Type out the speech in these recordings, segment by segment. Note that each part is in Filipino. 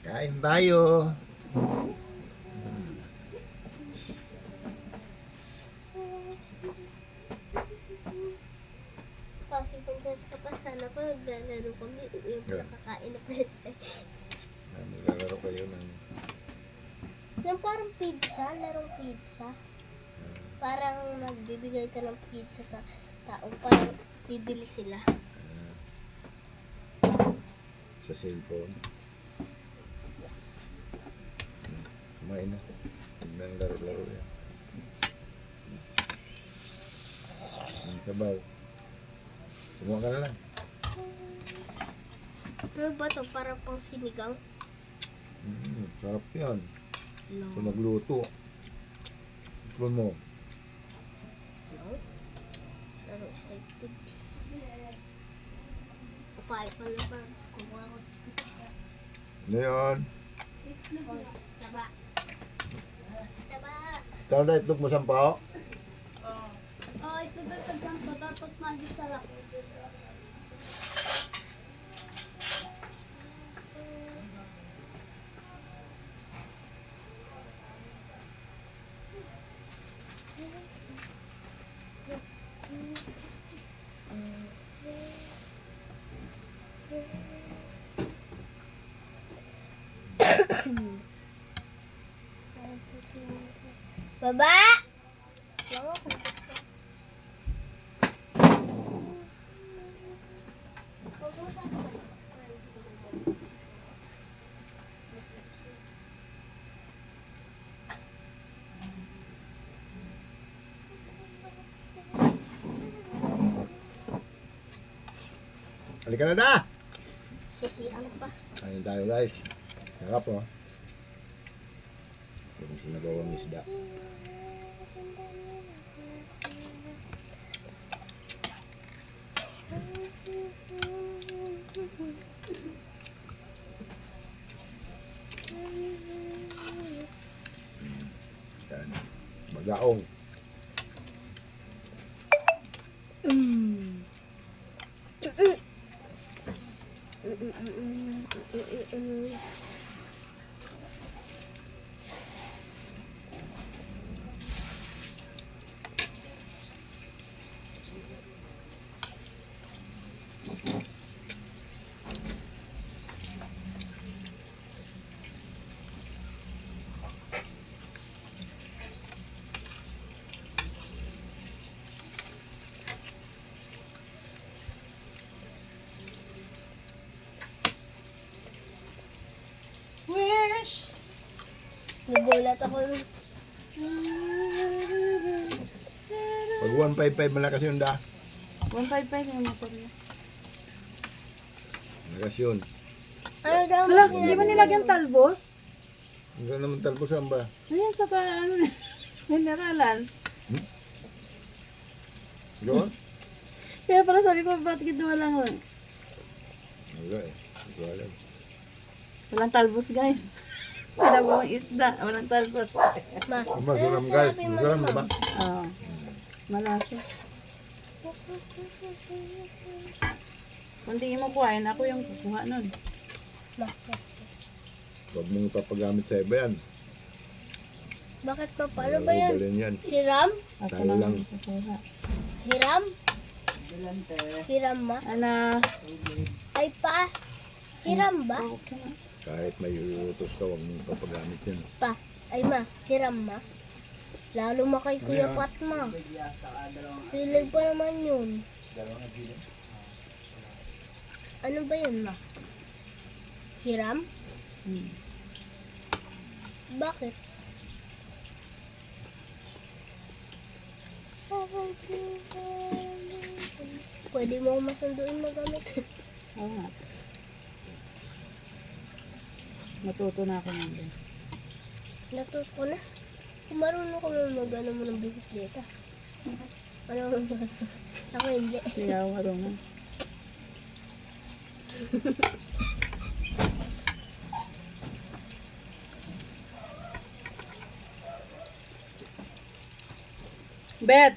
Kain tayo. Kasi Francesca pa sana pa naglalaro kami. Yung Yeah. nakakain na pala. Maglalaro kayo ng... Yung parang pizza, larong pizza. Parang magbibigay ka ng pizza sa tao. Parang bibili sila. Sa cellphone. Kumain na. Tignan ang laro-laro yan. Ang sabaw. Sumuha ka na lang. Ano ba to? Parang pang sinigang. Sarap yan. No. Kung nagluto. Ito mo. No? So excited. Kapay pala pa. Kumuha ko. Ano yun? Oh, taba. Taba. Ikaw na itlog mo sampaw? Oh, ito ba pagyan ko. Tapos magis sa lak. Baba! Wala ko. Halika na da! Sisi, ano pa? Kain tayo guys. Sarap oh. Yung sinabawang isda. Yan. Magaong. Wish! Nagulat ako nun. Pag 155 malakas yun da. 155 yung motor niya. Malakas yun. Ano daw? Wala, hindi ba nilagyan talbos? Hanggang naman talbusan ba? Ayan, sa ano, mineralan. Doon? Kaya pala sabi ko, ba't ginawa lang lang? Wala eh. Hindi ko alam. Walang talbos, guys. Sinabawang isda, walang talbos. Ma, Masuram ano guys. sinabi mo Masuram naman? diba? Oo. Malasa. Kung di mo kuhain, ako yung kukuha nun. Ma, Huwag mong ipapagamit sa iba yan. bakit pa? Paano ba yan? Ubalin yan. Hiram? Ako Tayo lang lang. yung kukuha. Hiram? Hiram ma? Ala. Ay pa? Hiram ba? Okay na. Kahit may utos ka, huwag mong ipapagamit yan. Pa? Ay ma? Hiram ma? Lalo ma kay Kuya Ayan. Patma. Hilig pa naman yun. Ano ba yun ma? Hiram? Hmm. Bakit? Pwede mo akong masunduin magamit. Oo nga. Matuto na ako nandun. Natuto ko na. Kung marunong ko na mag-ano mo ng bisikleta. Ano? Ako hindi. Hindi ako marunong. Bet,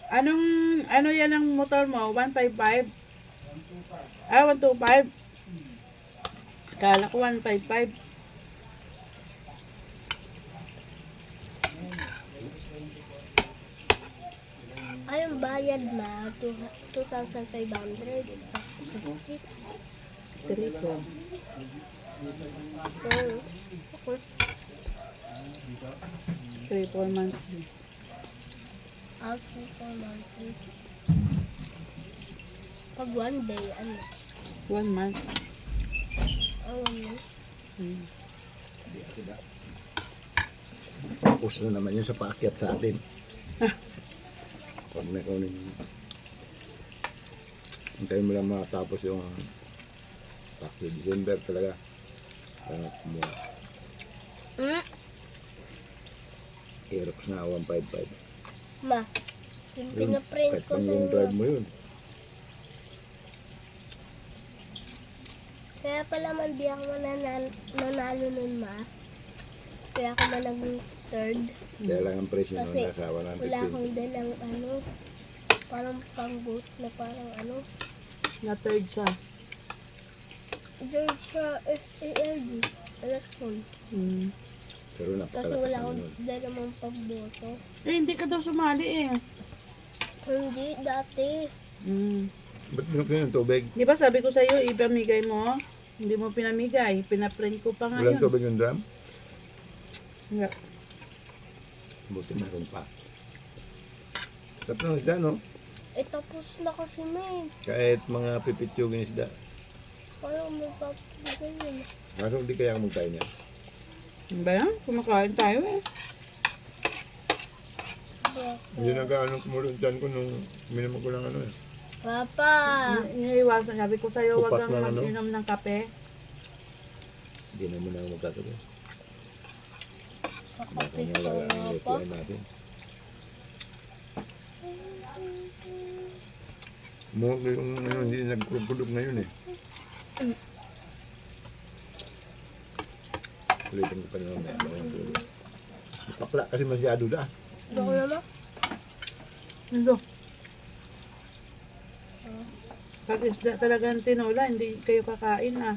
ano yan ang motor mo? 155? Ah, 125? Kala ko 155. Ay, yung bayad na, 2,500. Triple. Oo. Ako, Triple monthly. outfit for monthly. Pag one day, ano? 1 month. Ano? Hmm. Focus na naman yun sa paakyat sa atin. Pag nakunin, hintayin mo lang matapos yung tax December talaga. Kaya kumuha. Aerox na 155. Ma, yung pinaprint Kahit ko pang sa long drive inyo. mo yun. Kaya pala man di ako nanalo nun, ma. Kaya ako man naging third. Kaya lang ang presyo nun Kasi nasa wala 150. akong dalang ano, parang pang-boot na parang ano. Na third siya. Diyan sa SALD, election. Hmm. Pero Kasi napakalakas wala naman akong nun. dalang pang-boto. Eh, hindi ka daw sumali eh. Hindi, dati. Hmm. Ba't binuksan yung tubig? Di ba sabi ko sa'yo, ipamigay mo? Hindi mo pinamigay. Pinaprint ko pa Walang ngayon. tubig yung drum? Nga. Buti meron pa. Sarap ng isda, no? Eh, tapos na kasi may. Kahit mga pipitsugin isda. Parang magpapagay yun. Kaso hindi kaya magtayo niya. Ano ba yan? Kumakain tayo eh. Hindi nag-ano kumulong dyan ko nung minamag ko lang ano eh. Papa! Iniiwasan. Sabi ko sa'yo, huwag Upat kang na ano? mag-inom ng kape. Hindi naman ako magtatabi. Baka Kakapit nga ko wala nga ang pa. lutuin natin. Mo yung ano, hindi nagpupulog ngayon eh. Ulitin ko pa naman may ano yung tulog. Pakla kasi masyado da. Doon ko naman. Ano? Pag isda talagang tinola, hindi kayo kakain ah.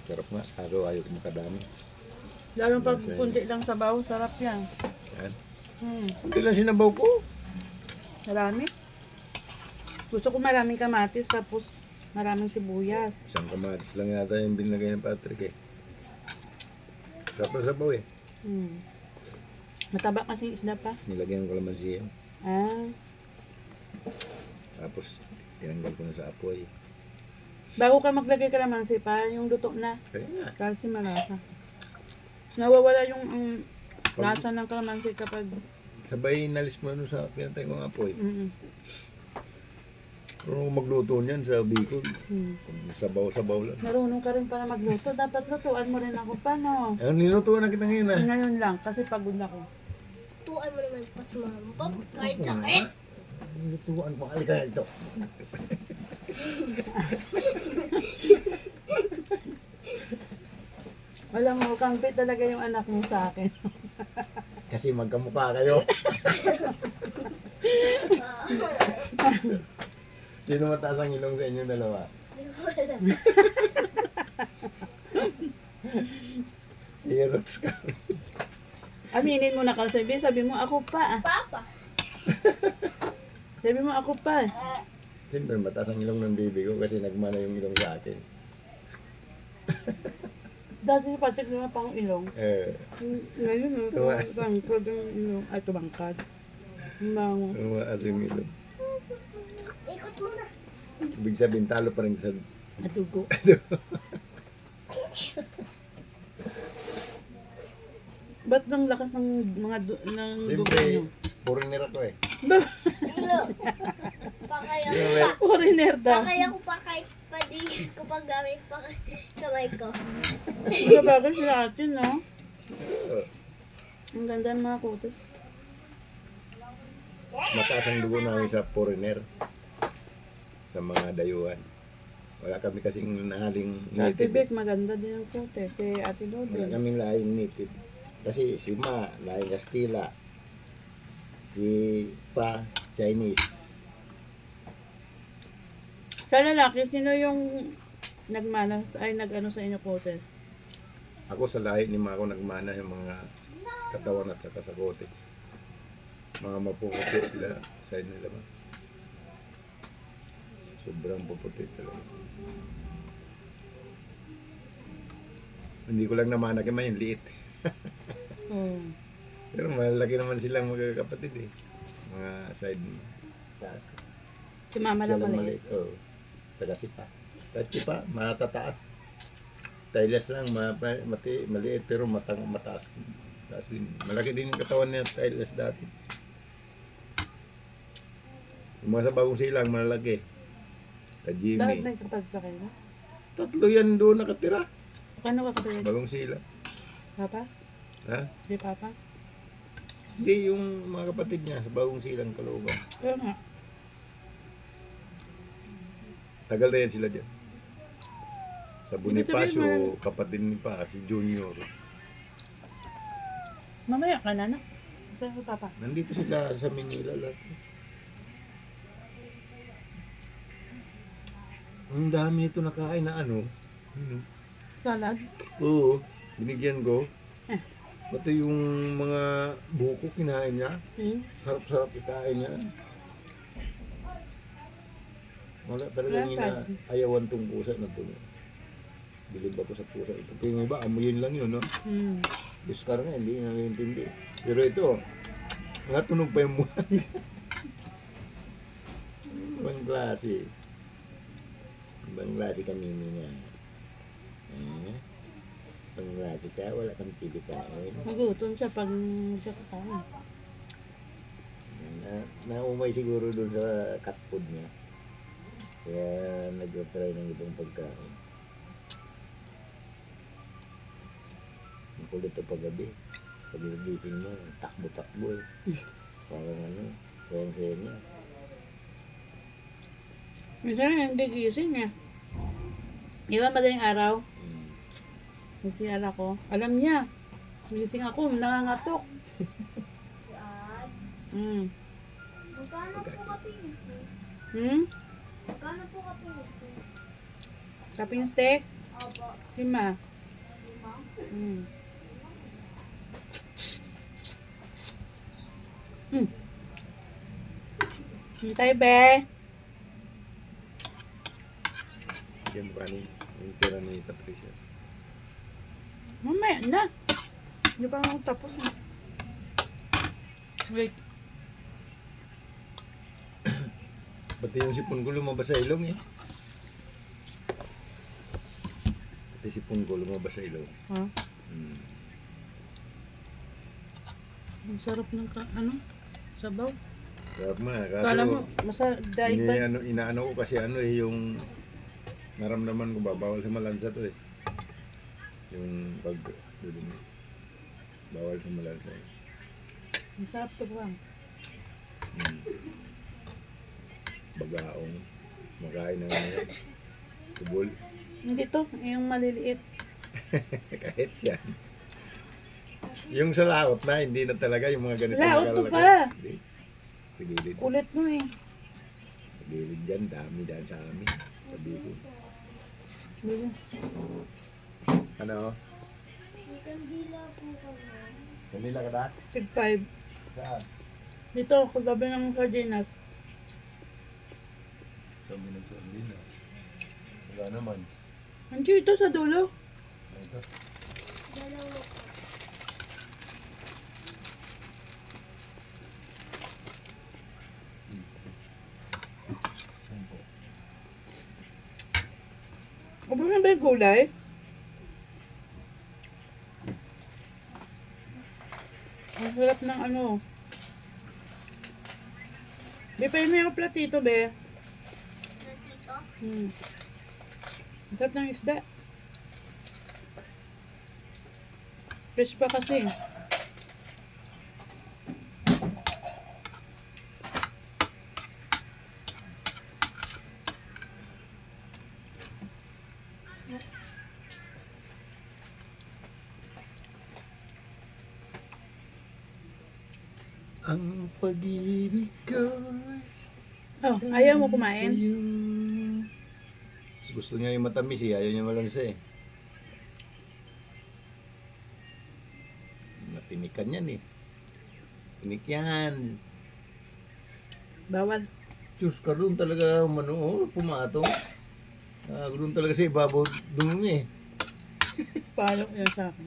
Sarap nga. Kaso ayaw ko makadami. Lalo pag kunti lang sabaw, sarap yan. Yan. Hmm. lang sinabaw ko. Marami. Gusto ko maraming kamatis, tapos maraming sibuyas. Isang kamatis lang yata yung binlagay ng Patrick eh. Sarap na sabaw eh. Hmm. Mataba kasi isda pa. Nilagyan ko lamansi yan. Ah. Tapos tinanggal ko na sa apoy. Bago ka maglagay kalamansi pa, yung luto na. Kaya nga. Kasi malasa. Nawawala yung Pag- lasa ng kalamansi kapag... Sabay nalis mo ano sa pinatay kong apoy. Mm. Pero magluto niyan sa Bicol. Hmm. Sabaw-sabaw lang. Marunong ka rin para magluto. Dapat lutuan mo rin ako pa, no? Ayun, nilutuan na kita ngayon ah. Ngayon lang, kasi pagod ako. Tuan mo naman pas mampap. Kahit sakit. Nilutuan ko. Halika ito. Alam mo, kampi talaga yung anak mo sa akin. Kasi magkamukha kayo. Sino mataas ang ilong sa inyo dalawa? Hindi ko alam. Si Rox ka. Aminin mo na kasi, sabi mo ako pa. Papa. Sabi mo ako pa. Siyempre mataas ang ilong ng bibi ko kasi nagmana yung ilong sa akin. Dati si Patrick na pang ilong. Ngayon, Tuwa. tangkad yung ilong. Ay, tumangkad. Mango. Tumaas yung ilong. Ikot mo na. Ibig sabihin talo pa rin sa... Adugo. Ba't ng lakas ng mga ng dugo Siyempre, nyo? foreigner ako eh. Hello. Pakaya ko Grabe. pa. Foreigner daw. Pakaya ko pa kahit pa di ko pa gamit pa kamay ko. Sa bagay sila atin, no? Ang ganda ng mga kutis. Mataas ang dugo namin sa foreigner. Sa mga dayuhan. Wala kami kasing nahaling Sa Ate native. Beck, maganda din ang kutis. Si Ate Wala Lodin. kaming lahing native. Kasi si Ma, lahing Kastila. Si Pa, Chinese. Sa lalaki, sino yung nagmana, ay nag-ano sa inyo kote? Ako sa lahi ni Mako nagmana yung mga katawan at saka sa kote. Mga mapuputi sila, side nila ba? Sobrang puputi talaga. Hindi ko lang namana kay yung liit. Oo. Pero malaki naman silang magkakapatid eh. Mga side taas. Si mama Siya lang lang maliit. maliit. Oo. Saka si Pa. Kahit si Pa, matataas. Tyles lang, maliit pero mataas. Taas din. Malaki din yung katawan niya, Tyles dati. Yung mga sa bagong silang, malalaki. Ka Bakit Jimmy. may kapatid pa kayo? Tatlo yan doon nakatira. Kano ka kapatid? Bagong silang. Papa? Ha? Di papa? Hindi yung mga kapatid niya sa bagong silang Caloocan. Kaya nga. Tagal na yan sila dyan. Sa Ibig Bonifacio, sabihin, kapatid ni Pa, si Junior. Mamaya ka na, no? Kaya papa. Nandito sila sa Manila lahat. Ang dami nito nakain na ano. Salad? Oo, binigyan ko. Eh. Pati yung mga buko kinain niya. Hmm? Sarap-sarap ikain niya. Wala talagang Wala, ayawan tong pusa na to. Bilib ako sa pusa ito. Pero yung iba, amuyin lang yun, no? Hmm. Discar na, hindi na naintindi. Pero ito, natunog pa yung buwan. Ibang klase. Ibang klase kami niya. Ibang klase ka, wala kang pili kain. Magutom siya pag siya kakain. Naumay siguro dun sa cat food niya. Kaya nag-try ng ibang pagkain. Ang kulit ito paggabi. Pag nagising mo, takbo-takbo eh. Parang ano, sayang-saya niya. Minsan hindi gising niya. Di ba madaling araw? Hmm. Kasi ko, alam niya. Gising ako, nangangatok. Yan. Hmm. Magkano po kapinis ko? Hmm? Magkano po kapinis ko? Kaping steak? Opo. 5. 5? Hmm. Hmm. Hintay, be. Yan pa yung tira ni Patricia. Mamaya na. Hindi pa ako tapos. Wait. Pati yung sipon ko lumabas sa ilong eh. Pati sipon ko lumabas sa ilong. Ha? Hmm. Ang sarap ng sabaw. Sarap na. Kala mo, Kaso, daig pa. inaano ko kasi ano eh, yung naramdaman ko ba, bawal sa malansa to eh. Yung pag, bawal sa malansa eh. Ang sarap to ba? Hmm. Bagaong, makain ng ano, tubol. Hindi to, yung maliliit. Kahit yan. Yung sa laot na, hindi na talaga yung mga ganito. Laot to nakalagay. pa. Hindi. Sa gilid. Kulit mo eh. Sa gilid dyan, dami dyan sa amin. Sabi ko. Hindi. Ano? Kandila po kami. Kanila ka na? Tig 5. Saan? Dito, kagabi ng sardinas. Sabi ng sardina. Wala naman. Andiyo ito sa dulo. Ito. Dalawa po. Ano ba yung gulay? Ang sarap ng ano. Be, pa yun yung platito, be. Dito? Hmm. Ang sarap ng isda. Fresh pa kasi. Ang pag-ibig ko Oh, ayaw mo kumain? Gusto niya yung matamis eh. Ayaw niya malansa eh. Napinikan yan eh. Pinik yan. Bawal. Diyos ka doon talaga pumatong. Doon talaga sa ibabaw dumumi eh. Paano yan sa akin?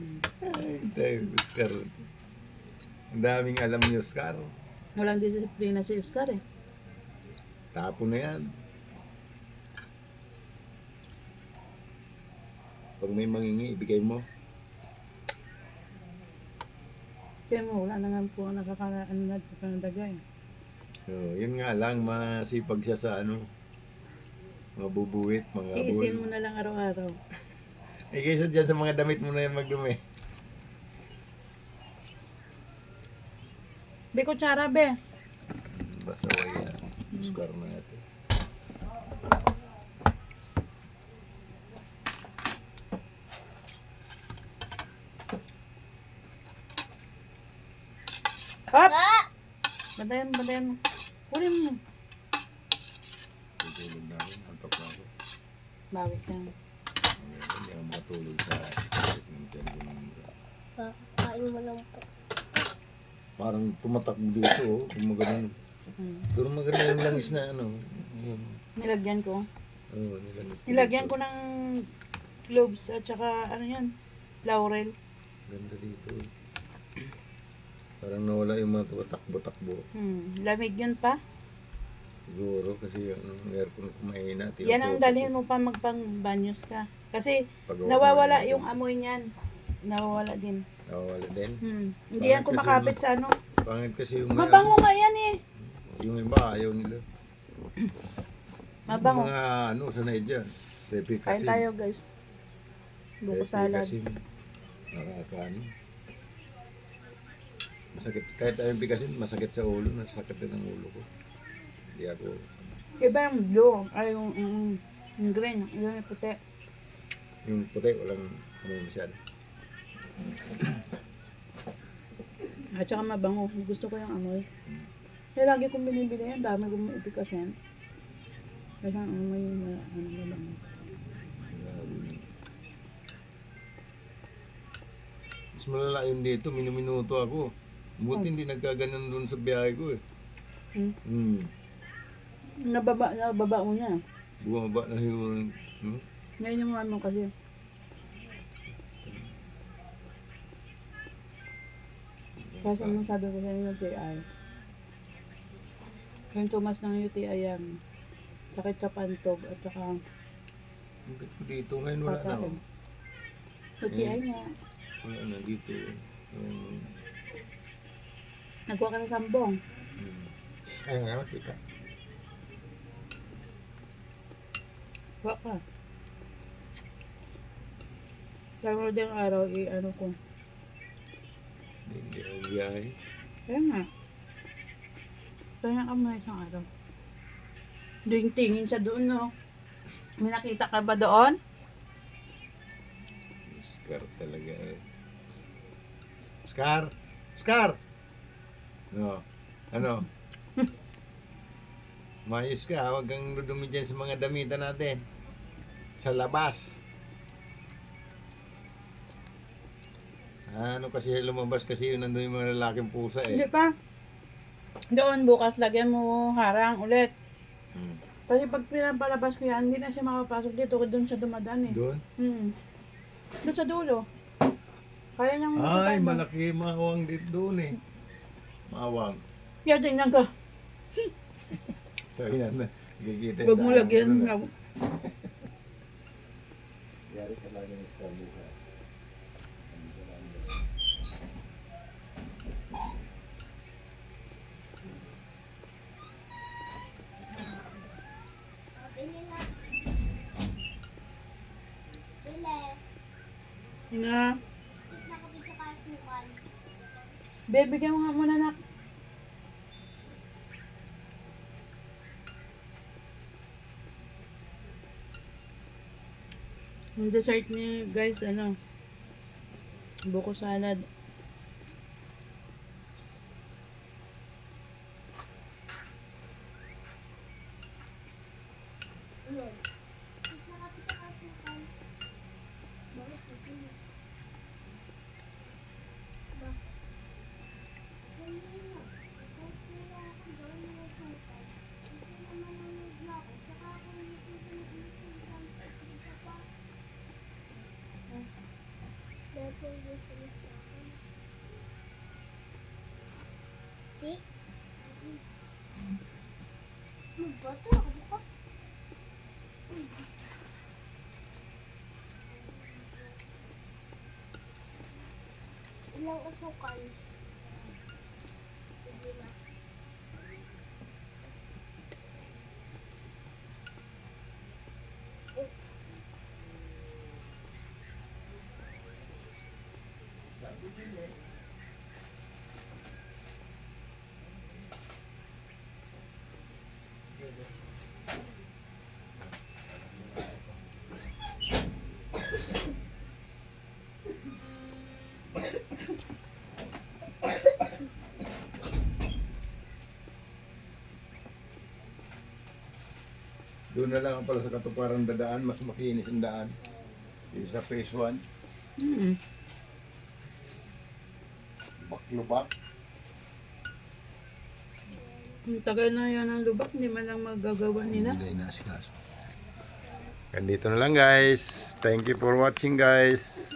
Ay, tayo, Oscar. Ang daming alam ni Oscar. Walang disiplina si Oscar eh. Tapo na yan. Pag may mangingi, ibigay mo. Kaya mo, wala na nga po nakakadaga eh. Yun nga lang, masipag siya sa mabubuwit, mga Iisin mo na lang araw-araw. Eh, kaysa dyan sa mga damit mo na yan magdumi. Be, kutsara be. Basta wala. Oscar na natin. Hop! Ah! Bantayan, bantayan mo. Kunin mo. Tutulog na rin. Antok na ako. Bawi ka. Hindi ako makatulog sa sakit ng tiyan ko ng Kain mo lang po. parang tumatakbo dito, oh. Gumagano. Pero maganda yung langis na Yun. Nilagyan ko. Oo, Nilagyan ko ng cloves at saka ano yan, laurel. Ganda dito. Parang nawala yung mga takbo-takbo. Lamig yun pa. Siguro kasi yung aircon ko mahina. Yan ang dalhin mo pa magpang-banyos ka. Kasi Pagawa nawawala ng yung aircon. amoy niyan. Nawawala din. Nawawala din. Hindi yan kumakapit sa ano. Pangit kasi yung Mabango nga yan eh. yung iba ayaw nila. Mabango. Yung mga sanay dyan. Kain tayo guys. Buko salad. Nakakaano. Masakit. Kahit ayong pikasin, masakit sa ulo. Nasakit din ang ulo ko. Hindi ako. Iba yung blue. Ay yung green. Yung puti. Yung puti, walang masyado. At saka mabango. Gusto ko yung amoy. Kaya lagi kong binibili yan. Dami kong ipikas yan. Kasi ang amoy mabango. Mas malala yun dito. Minuminuto ako. Buti hindi nagkaganon doon sa biyahe ko eh. Nababa mo niya. Bumaba na yung... Ngayon yung ano kasi. Kasi anong sabi ko sa inyo UTI. Yung tumas ng UTI yan. Sakit sa pantog at saka Dito ngayon wala na. pagkain. UTI nga. Wala na dito. Nagkuha ka na sambong. Ay nga, makita. Kuha ka. Pero din araw, ano ko. Hindi ako biyahe. Kaya nga. Kaya ka muna isang araw. Tingin siya doon, no? May nakita ka ba doon? Scar talaga. Scar! Scar! No. Ano? Mayos ka, huwag kang dudumi dyan sa mga damitan natin. Sa labas. Ano kasi lumabas kasi yun nandun yung mga lalaking pusa Hindi eh. pa. Doon bukas lagyan mo harang ulit. Kasi pag pinapalabas ko yan, hindi na siya makapasok dito. Doon siya dumadaan eh. Doon? Doon sa dulo. Kaya niyang Ay, doon. malaki mawang dito doon eh. Mawang. Kaya tingnan ka. So yan na. Gigita Huwag mo lagyan. Yari ka lagi ng Scar buka. Bili na. Bili. Na. Tik na kapit sa kasukan. Bibigyan mo nga muna na. Yung dessert niya guys, buko salad. Yun. Tik na kapit Stick? Bato ako bukas. Ilang asukal? Sige na. Doon na lang pala sa katuparan dadaan, mas makinis ang daan. Yung sa phase 1, Mm. baklubak. Ang tagal na yan ang lubak, hindi man lang magagawa nila. Hindi na asikaso. Ganito na lang guys. Thank you for watching guys.